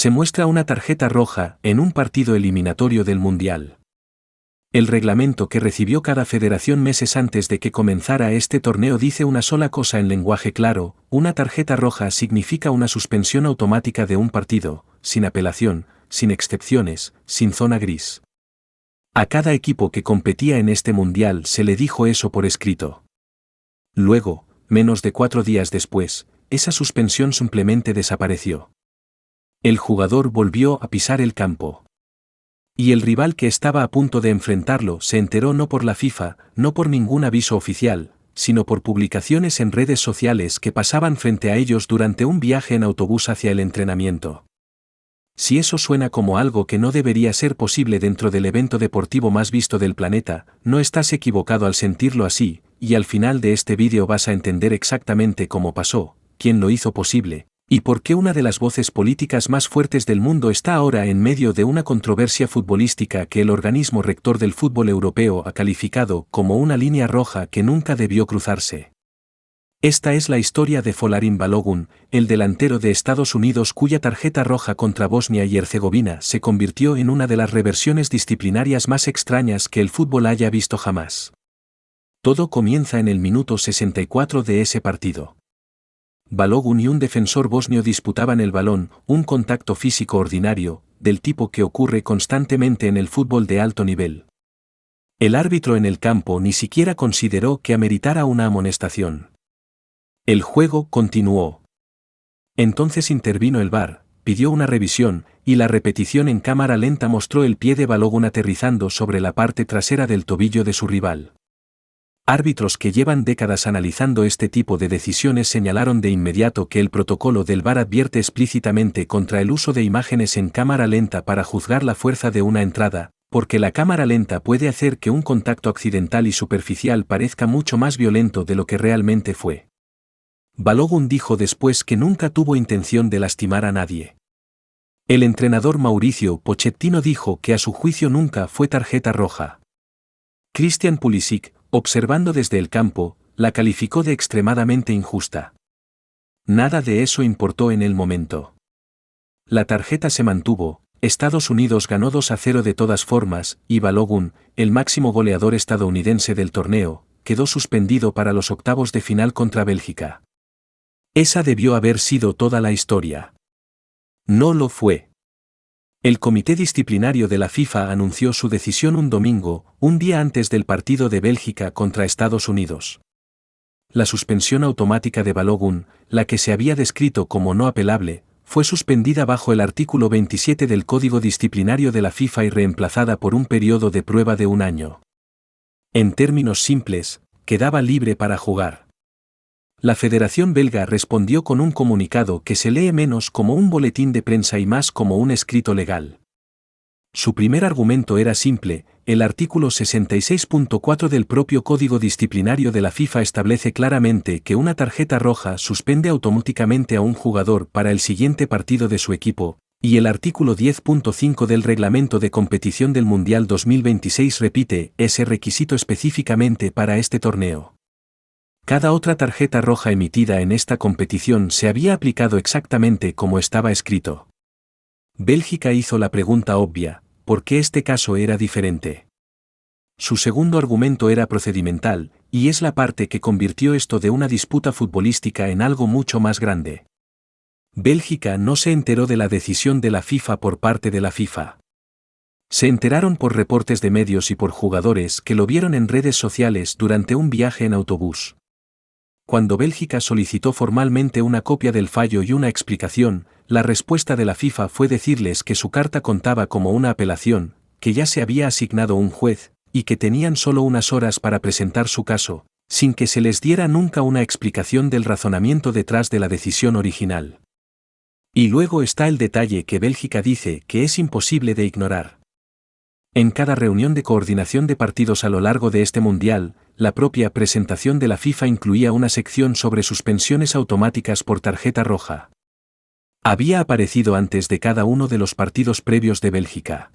Se muestra una tarjeta roja en un partido eliminatorio del Mundial. El reglamento que recibió cada federación meses antes de que comenzara este torneo dice una sola cosa en lenguaje claro: una tarjeta roja significa una suspensión automática de un partido, sin apelación, sin excepciones, sin zona gris. A cada equipo que competía en este Mundial se le dijo eso por escrito. Luego, menos de 4 días después, esa suspensión simplemente desapareció. El jugador volvió a pisar el campo. Y el rival que estaba a punto de enfrentarlo se enteró no por la FIFA, no por ningún aviso oficial, sino por publicaciones en redes sociales que pasaban frente a ellos durante un viaje en autobús hacia el entrenamiento. Si eso suena como algo que no debería ser posible dentro del evento deportivo más visto del planeta, no estás equivocado al sentirlo así, y al final de este vídeo vas a entender exactamente cómo pasó, quién lo hizo posible, y por qué una de las voces políticas más fuertes del mundo está ahora en medio de una controversia futbolística que el organismo rector del fútbol europeo ha calificado como una línea roja que nunca debió cruzarse. Esta es la historia de Folarin Balogun, el delantero de Estados Unidos cuya tarjeta roja contra Bosnia y Herzegovina se convirtió en una de las reversiones disciplinarias más extrañas que el fútbol haya visto jamás. Todo comienza en el minuto 64 de ese partido. Balogun y un defensor bosnio disputaban el balón, un contacto físico ordinario, del tipo que ocurre constantemente en el fútbol de alto nivel. El árbitro en el campo ni siquiera consideró que ameritara una amonestación. El juego continuó. Entonces intervino el VAR, pidió una revisión, y la repetición en cámara lenta mostró el pie de Balogun aterrizando sobre la parte trasera del tobillo de su rival. Árbitros que llevan décadas analizando este tipo de decisiones señalaron de inmediato que el protocolo del VAR advierte explícitamente contra el uso de imágenes en cámara lenta para juzgar la fuerza de una entrada, porque la cámara lenta puede hacer que un contacto accidental y superficial parezca mucho más violento de lo que realmente fue. Balogun dijo después que nunca tuvo intención de lastimar a nadie. El entrenador Mauricio Pochettino dijo que a su juicio nunca fue tarjeta roja. Christian Pulisic, observando desde el campo, la calificó de extremadamente injusta. Nada de eso importó en el momento. La tarjeta se mantuvo, Estados Unidos ganó 2-0 de todas formas, y Balogun, el máximo goleador estadounidense del torneo, quedó suspendido para los octavos de final contra Bélgica. Esa debió haber sido toda la historia. No lo fue. El Comité Disciplinario de la FIFA anunció su decisión un domingo, un día antes del partido de Bélgica contra Estados Unidos. La suspensión automática de Balogun, la que se había descrito como no apelable, fue suspendida bajo el artículo 27 del Código Disciplinario de la FIFA y reemplazada por un periodo de prueba de 1 año. En términos simples, quedaba libre para jugar. La Federación Belga respondió con un comunicado que se lee menos como un boletín de prensa y más como un escrito legal. Su primer argumento era simple: el artículo 66.4 del propio Código Disciplinario de la FIFA establece claramente que una tarjeta roja suspende automáticamente a un jugador para el siguiente partido de su equipo, y el artículo 10.5 del Reglamento de Competición del Mundial 2026 repite ese requisito específicamente para este torneo. Cada otra tarjeta roja emitida en esta competición se había aplicado exactamente como estaba escrito. Bélgica hizo la pregunta obvia: ¿por qué este caso era diferente? Su segundo argumento era procedimental, y es la parte que convirtió esto de una disputa futbolística en algo mucho más grande. Bélgica no se enteró de la decisión de la FIFA por parte de la FIFA. Se enteraron por reportes de medios y por jugadores que lo vieron en redes sociales durante un viaje en autobús. Cuando Bélgica solicitó formalmente una copia del fallo y una explicación, la respuesta de la FIFA fue decirles que su carta contaba como una apelación, que ya se había asignado un juez, y que tenían solo unas horas para presentar su caso, sin que se les diera nunca una explicación del razonamiento detrás de la decisión original. Y luego está el detalle que Bélgica dice que es imposible de ignorar. En cada reunión de coordinación de partidos a lo largo de este mundial, la propia presentación de la FIFA incluía una sección sobre suspensiones automáticas por tarjeta roja. Había aparecido antes de cada uno de los partidos previos de Bélgica.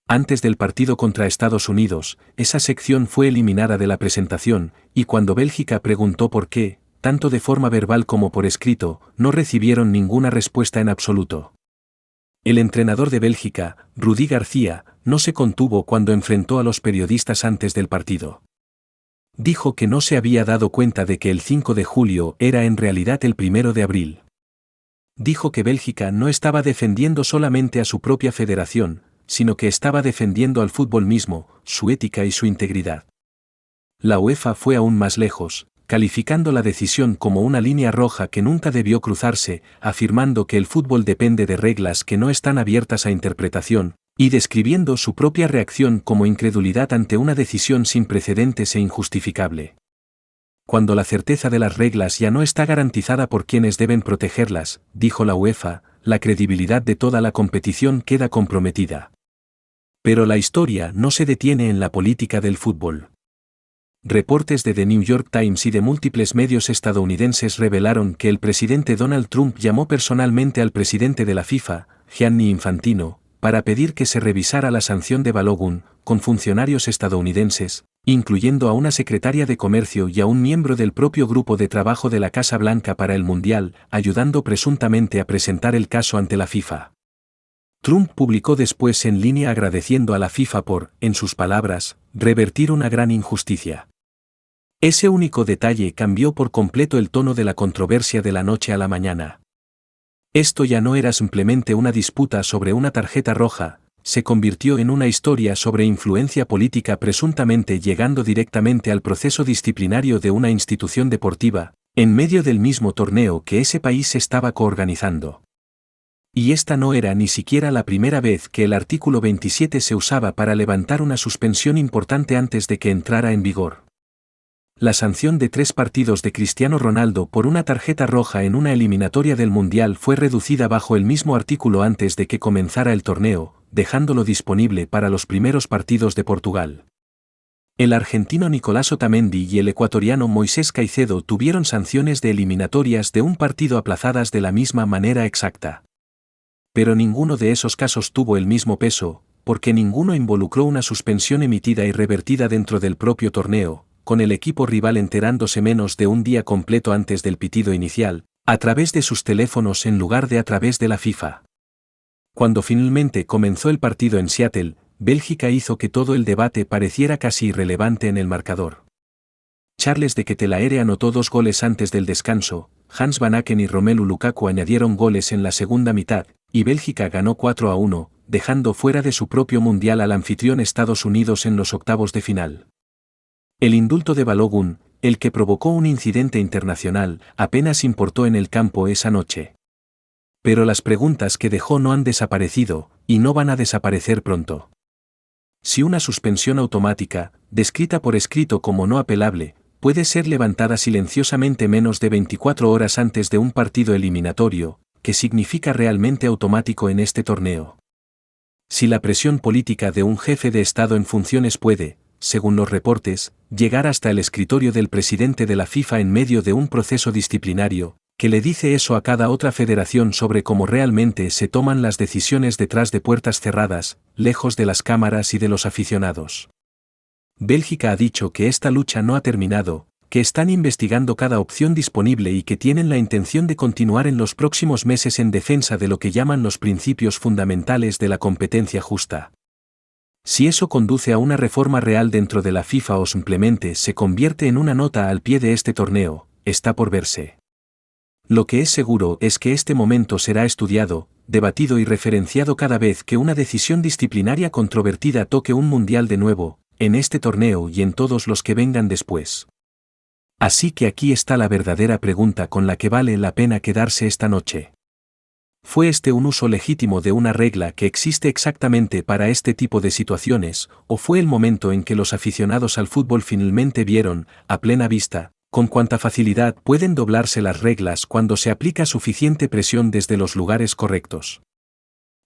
Antes del partido contra Estados Unidos, esa sección fue eliminada de la presentación, y cuando Bélgica preguntó por qué, tanto de forma verbal como por escrito, no recibieron ninguna respuesta en absoluto. El entrenador de Bélgica, Rudi García, no se contuvo cuando enfrentó a los periodistas antes del partido. Dijo que no se había dado cuenta de que el 5 de julio era en realidad el 1 de abril. Dijo que Bélgica no estaba defendiendo solamente a su propia federación, sino que estaba defendiendo al fútbol mismo, su ética y su integridad. La UEFA fue aún más lejos, calificando la decisión como una línea roja que nunca debió cruzarse, afirmando que el fútbol depende de reglas que no están abiertas a interpretación, y describiendo su propia reacción como incredulidad ante una decisión sin precedentes e injustificable. Cuando la certeza de las reglas ya no está garantizada por quienes deben protegerlas, dijo la UEFA, la credibilidad de toda la competición queda comprometida. Pero la historia no se detiene en la política del fútbol. Reportes de The New York Times y de múltiples medios estadounidenses revelaron que el presidente Donald Trump llamó personalmente al presidente de la FIFA, Gianni Infantino, para pedir que se revisara la sanción de Balogun, con funcionarios estadounidenses, incluyendo a una secretaria de Comercio y a un miembro del propio grupo de trabajo de la Casa Blanca para el Mundial, ayudando presuntamente a presentar el caso ante la FIFA. Trump publicó después en línea agradeciendo a la FIFA por, en sus palabras, revertir una gran injusticia. Ese único detalle cambió por completo el tono de la controversia de la noche a la mañana. Esto ya no era simplemente una disputa sobre una tarjeta roja, se convirtió en una historia sobre influencia política presuntamente llegando directamente al proceso disciplinario de una institución deportiva, en medio del mismo torneo que ese país estaba coorganizando. Y esta no era ni siquiera la primera vez que el artículo 27 se usaba para levantar una suspensión importante antes de que entrara en vigor. La sanción de 3 partidos de Cristiano Ronaldo por una tarjeta roja en una eliminatoria del Mundial fue reducida bajo el mismo artículo antes de que comenzara el torneo, dejándolo disponible para los primeros partidos de Portugal. El argentino Nicolás Otamendi y el ecuatoriano Moisés Caicedo tuvieron sanciones de eliminatorias de un partido aplazadas de la misma manera exacta. Pero ninguno de esos casos tuvo el mismo peso, porque ninguno involucró una suspensión emitida y revertida dentro del propio torneo, con el equipo rival enterándose menos de un día completo antes del pitido inicial, a través de sus teléfonos en lugar de a través de la FIFA. Cuando finalmente comenzó el partido en Seattle, Bélgica hizo que todo el debate pareciera casi irrelevante en el marcador. Charles de Ketelaere anotó 2 goles antes del descanso, Hans Van Aken y Romelu Lukaku añadieron goles en la segunda mitad, y Bélgica ganó 4-1, dejando fuera de su propio mundial al anfitrión Estados Unidos en los octavos de final. El indulto de Balogun, el que provocó un incidente internacional, apenas importó en el campo esa noche. Pero las preguntas que dejó no han desaparecido, y no van a desaparecer pronto. Si una suspensión automática, descrita por escrito como no apelable, puede ser levantada silenciosamente menos de 24 horas antes de un partido eliminatorio, ¿qué significa realmente automático en este torneo? Si la presión política de un jefe de Estado en funciones puede, según los reportes, llegar hasta el escritorio del presidente de la FIFA en medio de un proceso disciplinario, ¿qué le dice eso a cada otra federación sobre cómo realmente se toman las decisiones detrás de puertas cerradas, lejos de las cámaras y de los aficionados? Bélgica ha dicho que esta lucha no ha terminado, que están investigando cada opción disponible y que tienen la intención de continuar en los próximos meses en defensa de lo que llaman los principios fundamentales de la competencia justa. Si eso conduce a una reforma real dentro de la FIFA o simplemente se convierte en una nota al pie de este torneo, está por verse. Lo que es seguro es que este momento será estudiado, debatido y referenciado cada vez que una decisión disciplinaria controvertida toque un mundial de nuevo, en este torneo y en todos los que vengan después. Así que aquí está la verdadera pregunta con la que vale la pena quedarse esta noche. ¿Fue este un uso legítimo de una regla que existe exactamente para este tipo de situaciones, o fue el momento en que los aficionados al fútbol finalmente vieron, a plena vista, con cuánta facilidad pueden doblarse las reglas cuando se aplica suficiente presión desde los lugares correctos?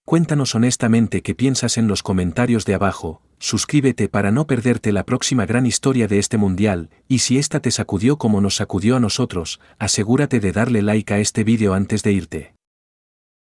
Cuéntanos honestamente qué piensas en los comentarios de abajo, suscríbete para no perderte la próxima gran historia de este mundial, y si esta te sacudió como nos sacudió a nosotros, asegúrate de darle like a este vídeo antes de irte.